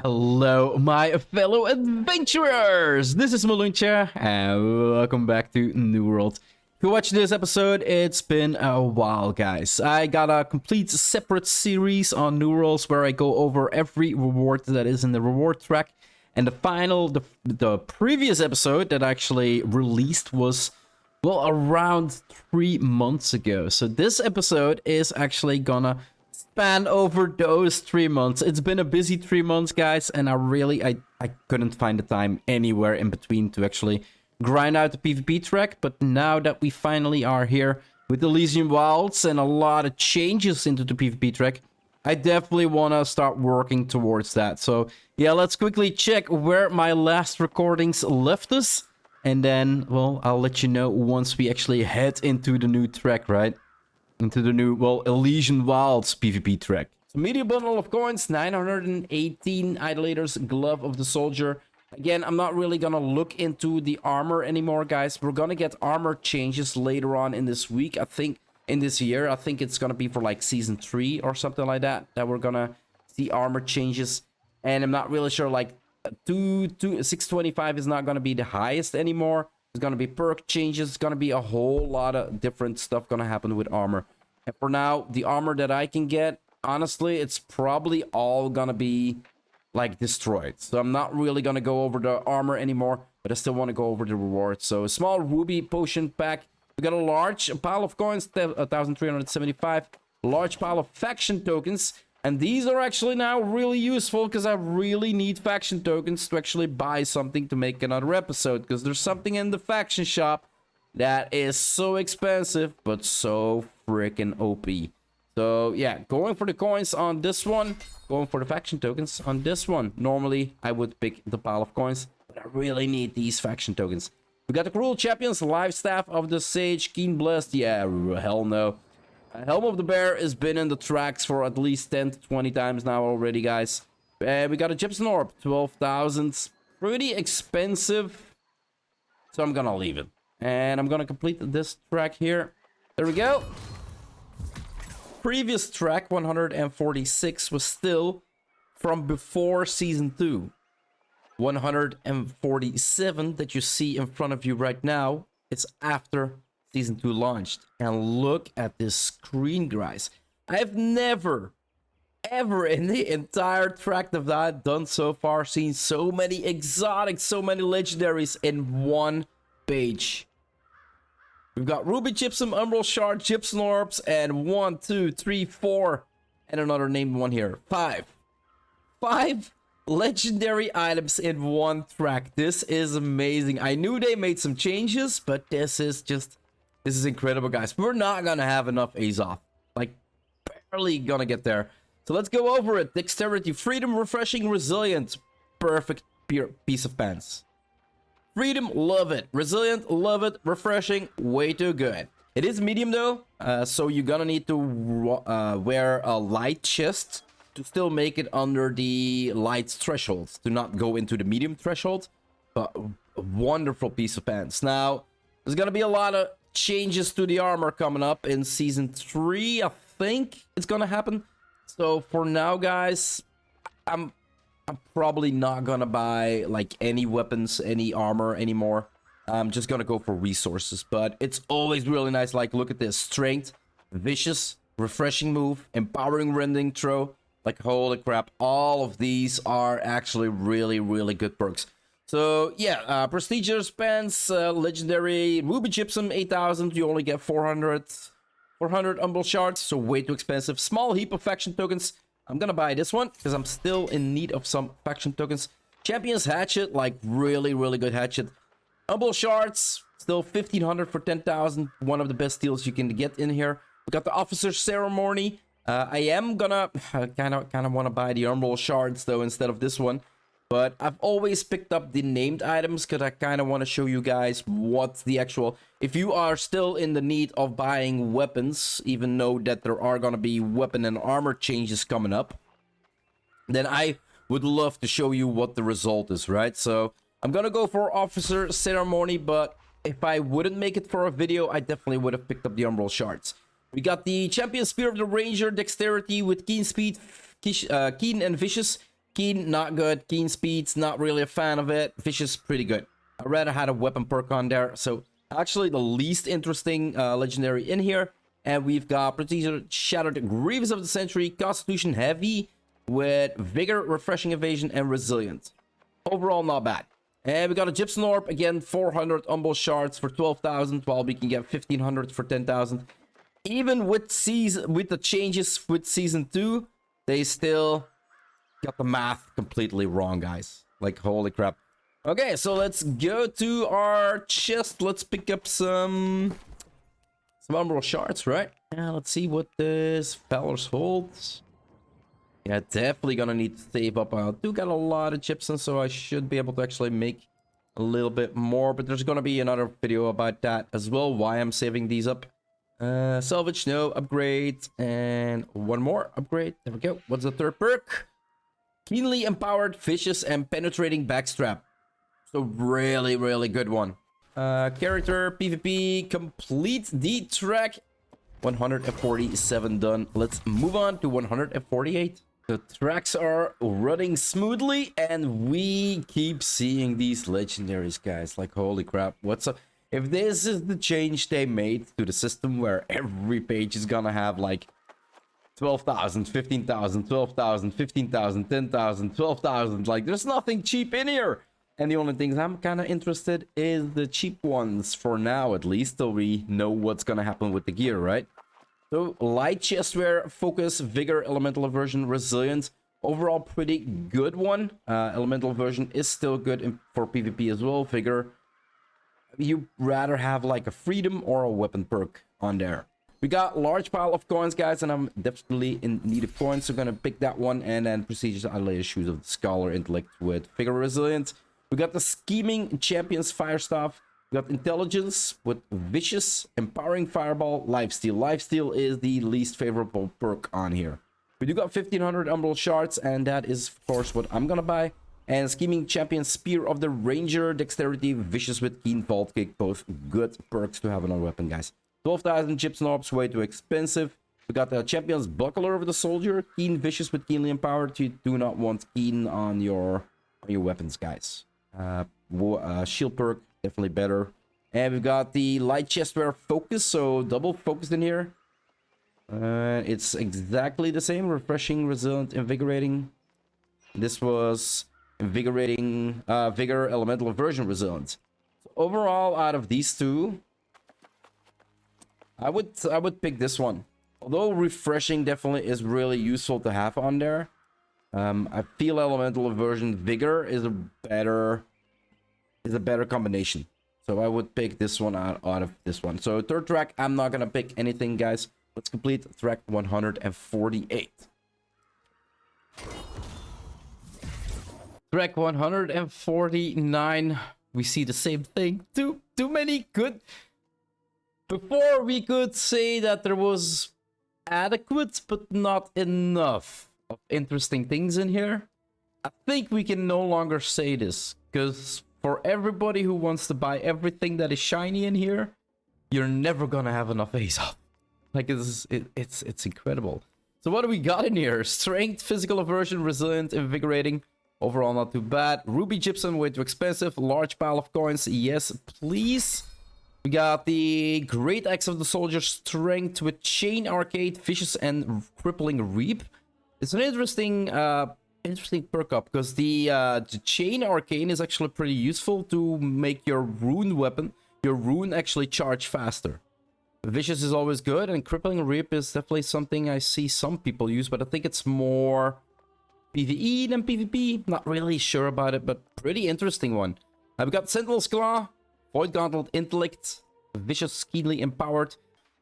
Hello, my fellow adventurers! This is Mloentje, and welcome back to New World. If you watch this episode, it's been a while, guys. I got a complete separate series on New Worlds where I go over every reward that is in the reward track. And the previous episode that I actually released was, well, around 3 months ago. So this episode is actually gonna span over those 3 months. It's been a busy 3 months, guys, and I couldn't find the time anywhere in between to actually grind out the PvP track. But now that we finally are here with the Vials and a lot of changes into the PvP track, I definitely want to start working towards that. So yeah, let's quickly check where my last recordings left us, and then, well, I'll let you know once we actually head into the new track, right? Into the new, well, Elysian Wilds PvP track. So media bundle of coins, 918 idolaters, glove of the soldier. Again, I'm not really gonna look into the armor anymore, guys. We're gonna get armor changes later on in this week. I think in this year, I think it's gonna be for like season 3 or something like that we're gonna see armor changes. And I'm not really sure, like 625 is not gonna be the highest anymore. There's gonna be perk changes. It's gonna be a whole lot of different stuff gonna happen with armor. And for now, the armor that I can get, honestly, it's probably all gonna be like destroyed. So I'm not really gonna go over the armor anymore, but I still want to go over the rewards. So a small ruby potion pack. We got a large pile of coins, 1,375. Large pile of faction tokens. And these are actually now really useful because I really need faction tokens to actually buy something to make another episode. Because there's something in the faction shop that is so expensive, but so freaking OP. So yeah, going for the coins on this one. Going for the faction tokens on this one. Normally, I would pick the pile of coins, but I really need these faction tokens. We got the Cruel Champions, Life Staff of the Sage, Keen Blessed. Yeah, hell no. Helm of the Bear has been in the tracks for at least 10 to 20 times now already, guys. We got a Gypsum Orb, 12,000. Pretty expensive, so I'm gonna leave it. And I'm gonna complete this track here. There we go. Previous track, 146, was still from before Season 2. 147 that you see in front of you right now, it's after Season 2 launched. And look at this screen, guys. I've never, ever in the entire track that I've done so far seen so many exotics, so many legendaries in one page. We've got Ruby Gypsum, Umbral, Shards, Gypsum Orbs, and 1, 2, 3, 4, and another named one here. 5 legendary items in one track. This is amazing. I knew they made some changes, but this is incredible, guys. We're not gonna have enough Azoth. Like, barely gonna get there. So let's go over it. Dexterity, freedom, refreshing, resilient. Perfect piece of pants. Freedom, love it. Resilient, love it. Refreshing, way too good. It is medium though, so you're gonna need to wear a light chest to still make it under the light threshold, to not go into the medium threshold. But a wonderful piece of pants. Now, there's gonna be a lot of changes to the armor coming up in Season 3, I think it's gonna happen. So for now, guys, I'm probably not gonna buy like any weapons, any armor anymore. I'm just gonna go for resources, but it's always really nice. Like, look at this: strength, vicious, refreshing move, empowering rending throw. Like, holy crap, all of these are actually really, really good perks. So yeah, prestigious pants, legendary Ruby Gypsum, 8,000. You only get 400 Umbral Shards, so way too expensive. Small heap of faction tokens. I'm gonna buy this one because I'm still in need of some faction tokens. Champion's Hatchet, like really, really good hatchet. Umbral Shards, still 1,500 for 10,000. One of the best deals you can get in here. We got the Officer's Ceremony. I am gonna kind of want to buy the Umbral Shards though instead of this one. But I've always picked up the named items because I kind of want to show you guys what's the actual... If you are still in the need of buying weapons, even though that there are going to be weapon and armor changes coming up, then I would love to show you what the result is, right? So I'm going to go for Officer Ceremony, but if I wouldn't make it for a video, I definitely would have picked up the Umbral Shards. We got the Champion Spear of the Ranger, Dexterity with Keen Speed, Keen and Vicious. Keen, not good. Keen speeds, not really a fan of it. Vicious, pretty good. I rather had a weapon perk on there. So actually the least interesting legendary in here. And we've got Protector, Shattered, Grievous of the Century, Constitution Heavy with Vigor, Refreshing Evasion, and Resilient. Overall, not bad. And we got a Gypsum Orb, again, 400 Umbral Shards for 12,000, while we can get 1,500 for 10,000. Even with the changes with Season 2, they still got the math completely wrong, guys. Like, holy crap. Okay, so let's go to our chest. Let's pick up some Umbral Shards, right? Yeah, let's see what this Fellers holds. Yeah, definitely gonna need to save up. I do got a lot of gypsum, so I should be able to actually make a little bit more. But there's gonna be another video about that as well, why I'm saving these up. Salvage, no. Upgrade. And one more upgrade. There we go. What's the third perk? Keenly Empowered, Vicious, and Penetrating Backstrap. So really, really good one. Character, PvP, complete the track. 147 done. Let's move on to 148. The tracks are running smoothly, and we keep seeing these legendaries, guys. Like, holy crap. What's up? If this is the change they made to the system where every page is gonna have like 12,000, 15,000, 12,000, 15,000, 10,000, 12,000. Like, there's nothing cheap in here. And the only things I'm kind of interested is the cheap ones for now, at least, till we know what's gonna happen with the gear, right? So, light chestware, focus, vigor, elemental aversion, resilience. Overall, pretty good one. Elemental aversion is still good for PvP as well. Vigor, you rather have like a freedom or a weapon perk on there. We got large pile of coins, guys, and I'm definitely in need of coins, so I'm gonna pick that one. And then procedures, I lay shoes of the scholar intellect with vigor, resilience. We got the scheming champions fire staff. We got intelligence with vicious, empowering fireball, lifesteal. Lifesteal is the least favorable perk on here. We do got 1,500 umbral shards, and that is of course what I'm gonna buy. And scheming champion spear of the ranger, dexterity, vicious with keen vault kick, both good perks to have on our weapon, guys. 12,000 gypsum orbs, way too expensive. We got the champion's buckler of the soldier, keen, vicious with keenly empowered. You do not want keen on your weapons, guys. Shield perk, definitely better. And we've got the light chestware focus, so double focused in here. It's exactly the same, refreshing, resilient, invigorating. This was invigorating, vigor, elemental aversion, resilient. So overall, out of these two, I would pick this one. Although refreshing definitely is really useful to have on there. I feel elemental aversion vigor is a better combination. So I would pick this one out of this one. So third track, I'm not gonna pick anything, guys. Let's complete track 148. Track 149. We see the same thing. Too many good. Before we could say that there was adequate but not enough of interesting things in here. I think we can no longer say this, because for everybody who wants to buy everything that is shiny in here, you're never gonna have enough Azoth. Like, it's incredible. So what do we got in here? Strength, physical aversion, resilient, invigorating. Overall not too bad. Ruby gypsum, way too expensive. Large pile of coins, yes please. We got the Great Axe of the Soldier, strength with chain arcade, vicious, and crippling reap. It's an interesting perk up, because the chain arcane is actually pretty useful to make your rune weapon, your rune actually charge faster. Vicious is always good, and crippling reap is definitely something I see some people use, but I think it's more PvE than PvP. Not really sure about it, but pretty interesting one. I've got Sentinel's Claw, Void Gauntlet, Intellect, Vicious, keenly empowered.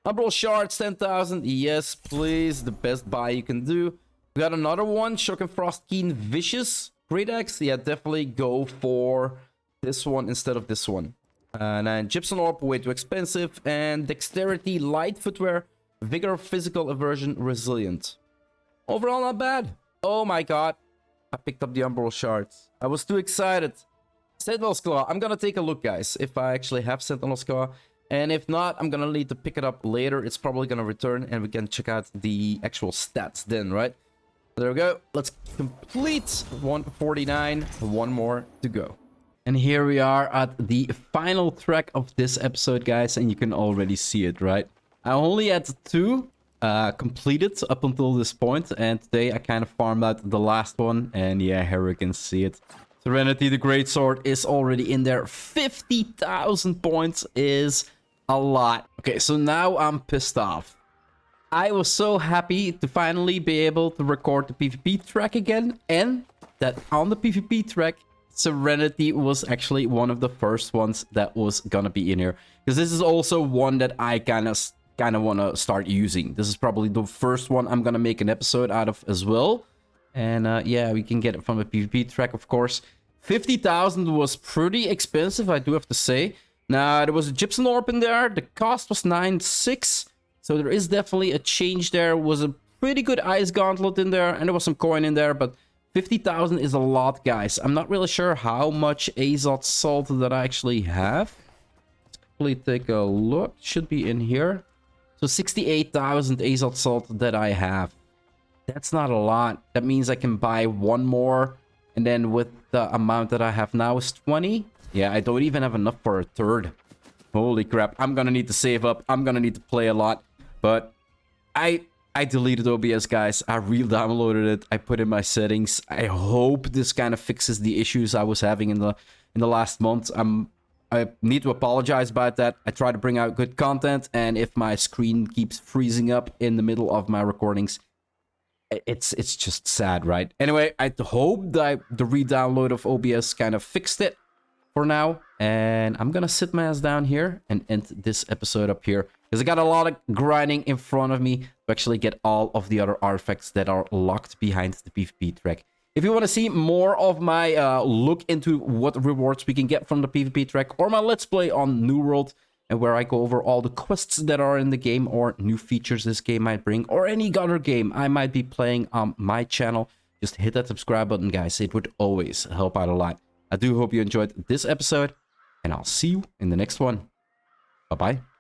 Umbral Shards, 10,000. Yes, please. The best buy you can do. We got another one. Shock and Frost, Keen, Vicious. Great Axe. Yeah, definitely go for this one instead of this one. And then Gypsum Orb, way too expensive. And Dexterity, Light Footwear, Vigor, Physical Aversion, Resilient. Overall, not bad. Oh my god. I picked up the Umbral Shards. I was too excited. Sentinel's Claw. I'm gonna take a look, guys, if I actually have Sentinel's Claw. And if not, I'm gonna need to pick it up later. It's probably gonna return, and we can check out the actual stats then, right? There we go. Let's complete 149. One more to go. And here we are at the final track of this episode, guys. And you can already see it, right? I only had 2 completed up until this point. And today I kind of farmed out the last one. And yeah, here we can see it. Serenity, the Greatsword, is already in there. 50,000 points is a lot. Okay, so now I'm pissed off. I was so happy to finally be able to record the PvP track again, and that on the PvP track, Serenity was actually one of the first ones that was gonna be in here. Because this is also one that I kind of want to start using. This is probably the first one I'm gonna make an episode out of as well. And yeah, we can get it from the PvP track, of course. 50,000 was pretty expensive, I do have to say. Now, there was a gypsum orb in there. The cost was 9.6. So there is definitely a change there. Was a pretty good ice gauntlet in there, and there was some coin in there, but 50,000 is a lot, guys. I'm not really sure how much Azoth salt that I actually have. Let's quickly take a look. Should be in here. So 68,000 Azoth salt that I have. That's not a lot. That means I can buy one more, and then with the amount that I have now is 20. Yeah, I don't even have enough for a third. Holy crap. I'm gonna need to save up. I'm gonna need to play a lot. But I deleted OBS, guys. I re-downloaded it. I put in my settings. I hope this kind of fixes the issues I was having in the last month. I need to apologize about that. I try to bring out good content, and if my screen keeps freezing up in the middle of my recordings, it's just sad, right? Anyway, I hope that the re-download of OBS kind of fixed it for now. And I'm gonna sit my ass down here and end this episode up here, because I got a lot of grinding in front of me to actually get all of the other artifacts that are locked behind the PvP track. If you want to see more of my look into what rewards we can get from the PvP track, or my Let's Play on New World, and where I go over all the quests that are in the game, or new features this game might bring, or any other game I might be playing on my channel, just hit that subscribe button, guys. It would always help out a lot. I do hope you enjoyed this episode, and I'll see you in the next one. Bye-bye.